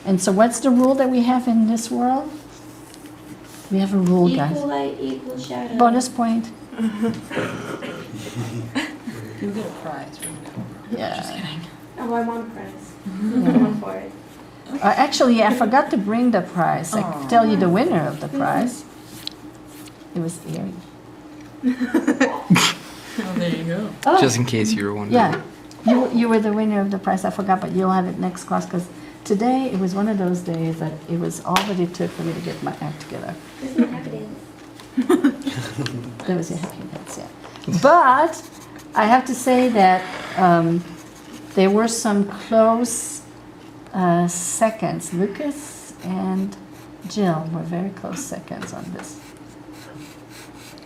And so what's the rule that we have in this world? We have a rule, guys. Equal light, equal shadow. Bonus point. You'll get a prize from now. Yeah. Just kidding. Oh, I want a prize. I want for it. Actually, I forgot to bring the prize. I could tell you the winner of the prize. It was Erie. Oh, there you go. Oh, Just in case you were wondering. yeah. You were the winner of the prize. I forgot, but you'll have it next class because today it was one of those days that it was all that it took for me to get my act together. This is my happy dance. That was your happy dance, yeah. But I have to say that there were some close seconds. Lucas and Jill were very close seconds on this.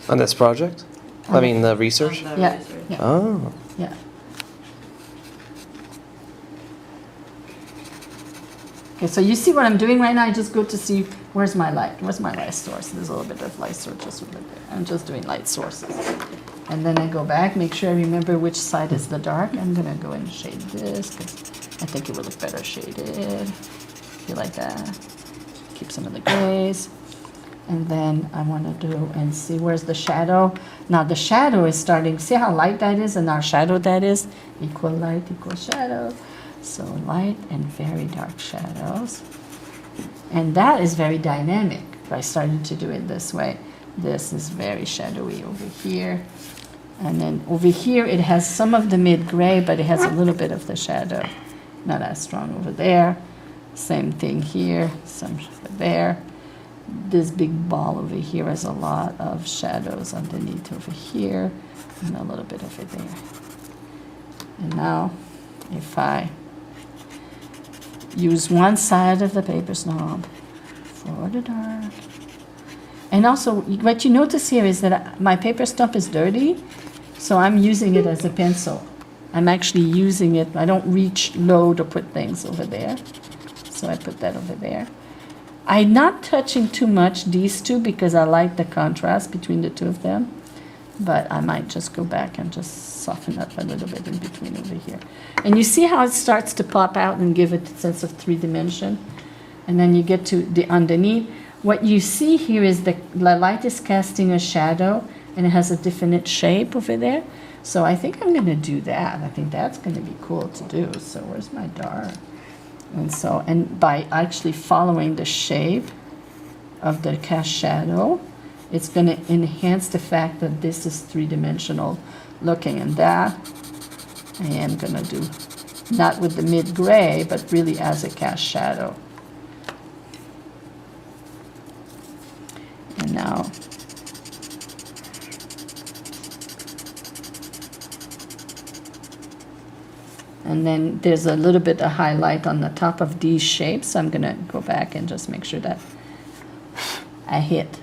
On this project? I mean, the research? On the Yeah, research. yeah, Oh. yeah. Okay, so you see what I'm doing right now? I just go to see where's my light source. There's a little bit of light source just over there. I'm just doing light sources. And then I go back, make sure I remember which side is the dark. I'm gonna go and shade this because I think it would look better shaded. You like that? Keep some of the grays. And then I want to do and see where's the shadow. Now the shadow is starting. See how light that is and how shadow that is? Equal light, equal shadow. So light and very dark shadows. And that is very dynamic. If I started to do it this way, this is very shadowy over here. And then over here it has some of the mid-gray, but it has a little bit of the shadow. Not as strong over there. Same thing here, some over there. This big ball over here has a lot of shadows underneath over here, and a little bit over there. And now, if I use one side of the paper snob for the dark. And also, what you notice here is that my paper stump is dirty, so I'm using it as a pencil. I'm actually using it. I don't reach low to put things over there, so I put that over there. I'm not touching too much these two because I like the contrast between the two of them, but I might just go back and just soften up a little bit in between over here. And you see how it starts to pop out and give it a sense of 3-dimension? And then you get to the underneath. What you see here is the light is casting a shadow and it has a definite shape over there. So I think I'm going to do that. I think that's going to be cool to do. So where's my dark? And so, and by actually following the shape of the cast shadow, it's going to enhance the fact that this is 3-dimensional looking. And that I am going to do, not with the mid-gray, but really as a cast shadow. And now, and then there's a little bit of highlight on the top of these shapes. So I'm going to go back and just make sure that I hit.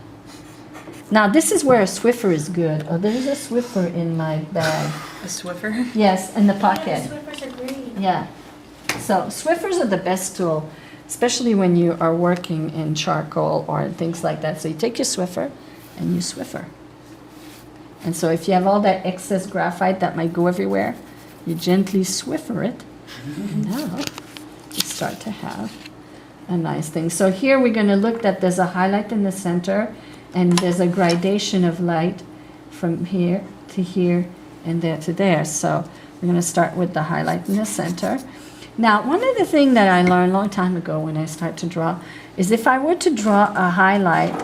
Now this is where a Swiffer is good. Oh, there's a Swiffer in my bag. A Swiffer? Yes, in the Yeah, pocket. the Swiffers are great. Yeah. So Swiffers are the best tool, especially when you are working in charcoal or things like that. So you take your Swiffer and you Swiffer. And so if you have all that excess graphite that might go everywhere, you gently Swiffer it. And now you start to have a nice thing. So here we're going to look that there's a highlight in the center and there's a gradation of light from here to here and there to there. So we're going to start with the highlight in the center. Now, one of the things that I learned a long time ago when I start to draw is if I were to draw a highlight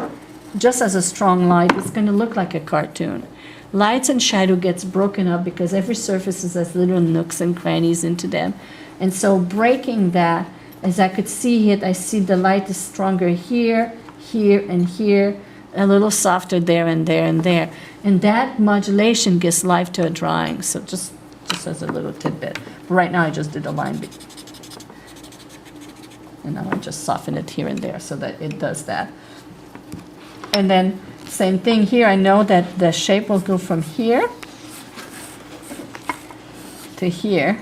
just as a strong light, it's going to look like a cartoon. Lights and shadow gets broken up because every surface has little nooks and crannies into them. And so breaking that, as I could see it, I see the light is stronger here, here, and here, a little softer there and there and there. And that modulation gives life to a drawing. So just as a little tidbit. But right now I just did a line. And now I just soften it here and there so that it does that. And then same thing here. I know that the shape will go from here to here.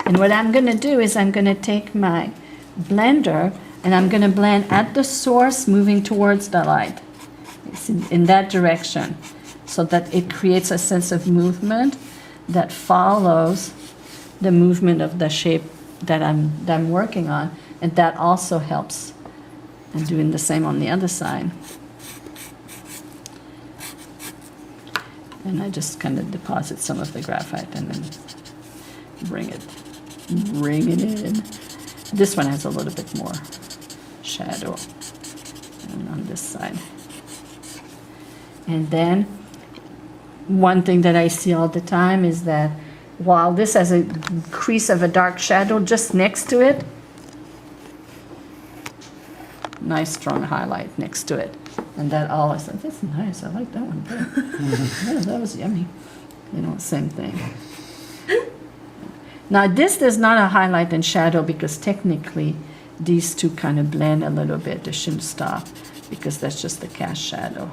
And what I'm going to do is I'm going to take my blender and I'm going to blend at the source moving towards the light. It's in that direction so that it creates a sense of movement that follows the movement of the shape that I'm working on, and that also helps. And doing the same on the other side. And I just kind of deposit some of the graphite and then bring it in. This one has a little bit more shadow on this side. And then one thing that I see all the time is that while this has a crease of a dark shadow just next to it, nice strong highlight next to it. And that always, that's nice, I like that one too. Yeah, that was yummy. You know, same thing. Now this is not a highlight and shadow because technically these two kind of blend a little bit. They shouldn't stop because that's just the cast shadow.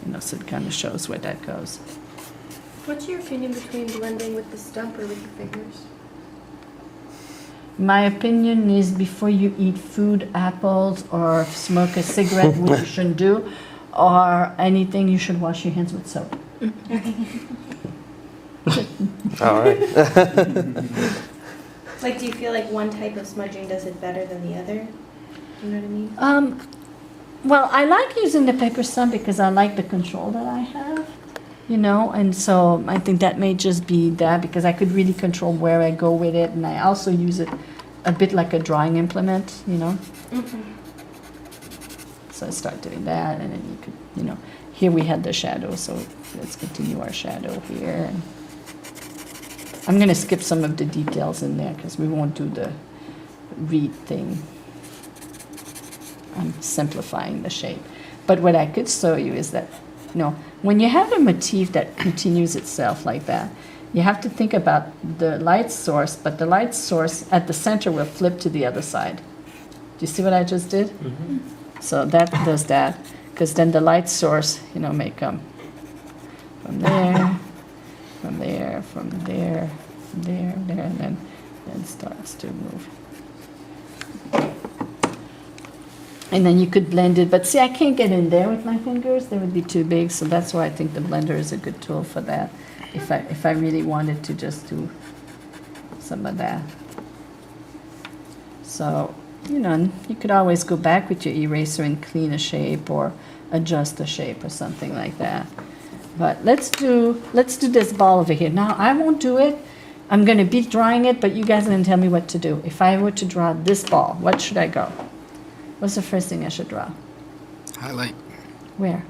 You know, so it kind of shows where that goes. What's your opinion between blending with the stump or with your fingers? My opinion is before you eat food, apples, or smoke a cigarette, which you shouldn't do, or anything, you should wash your hands with soap. All right. Like, do you feel like one type of smudging does it better than the other? You know what I mean? Well, I like using the paper stump because I like the control that I have, you know, and so I think that may just be that because I could really control where I go with it, and I also use it a bit like a drawing implement, you know. So I start doing that, and then you could, you know, here we had the shadow, so let's continue our shadow here. And I'm going to skip some of the details in there because we won't do the read thing. I'm simplifying the shape. But what I could show you is that, you know, when you have a motif that continues itself like that, you have to think about the light source, but the light source at the center will flip to the other side. Do you see what I just did? Mm-hmm. So that does that, because then the light source, you know, may come from there, from there, from there, there, and then starts to move. And then you could blend it, but see, I can't get in there with my fingers. They would be too big, so that's why I think the blender is a good tool for that. If I really wanted to just do some of that. So, you know, you could always go back with your eraser and clean a shape or adjust a shape or something like that. But let's do this ball over here. Now, I won't do it. I'm going to be drawing it, but you guys are going to tell me what to do. If I were to draw this ball, what should I go? What's the first thing I should draw? Highlight Where?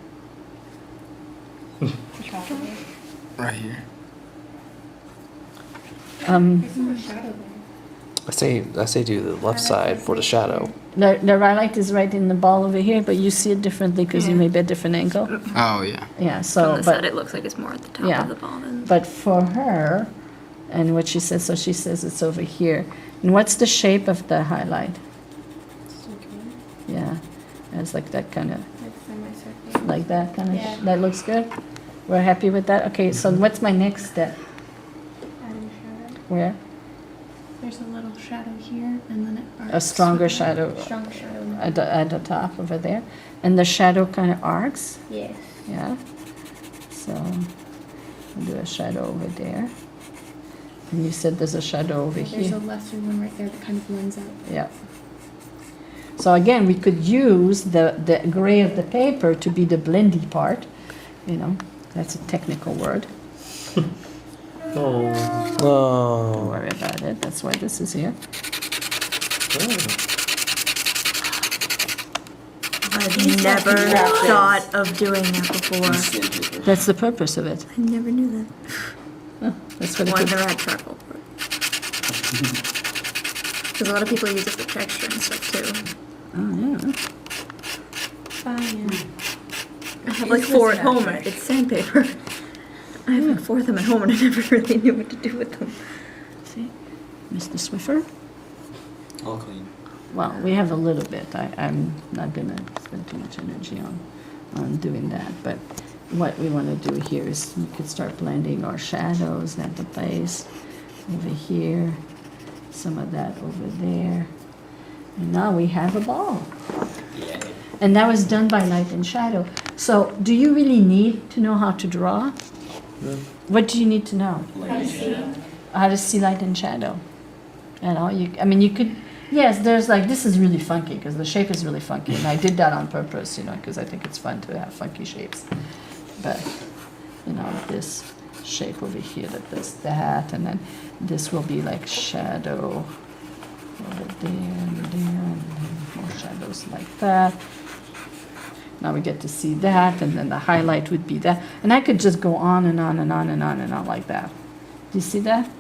right here. There's more shadow there. I say do the left side for the shadow. The highlight is right in the ball over here, but you see it differently because you may be a different angle. Oh yeah. Yeah, From so, the side, but, it looks like it's more at the top Yeah. of the ball than. but for her, and what she says, so she says it's over here. And what's the shape of the highlight? Yeah, it's like that kind of, Like semicircle. like that kind of, Yeah. that looks good? We're happy with that? Okay, so what's my next step? Adding shadow. Where? There's a little shadow here, and then it arcs. A stronger shadow Stronger shadow. at the top over there. And the shadow kind of arcs, Yes. yeah? So, I'll do a shadow over there. And you said there's a shadow over There's here. a lesser one right there that kind of blends out. Yeah. So again, we could use the gray of the paper to be the blendy part, you know, that's a technical word. Don't Oh. worry about it, that's why this is here. I've never thought of doing that before. That's the purpose of it. I never knew that. Oh, that's what it Well, I've could, never had charcoal for it. Because a lot of people use it for texture and stuff too. oh, yeah. I have like 4 at home, and it's sandpaper. I have like 4 of them at home, and I never really knew what to do with them. See, Mr. Swiffer? All clean. Well, we have a little bit. I'm not gonna spend too much energy on doing that, but what we want to do here is we could start blending our shadows at the base over here, some of that over there, and now we have a ball. Yeah. And that was done by light and shadow. So, do you really need to know how to draw? What do you need to know? How to see. how to see light and shadow. You know, I mean, you could, yes, there's like, this is really funky, because the shape is really funky, and I did that on purpose, you know, because I think it's fun to have funky shapes. But, you know, this shape over here that does that, and then this will be like shadow over there and there, and then more shadows like that. Now we get to see that, and then the highlight would be that. And I could just go on and on and on and on and on like that. Do you see that?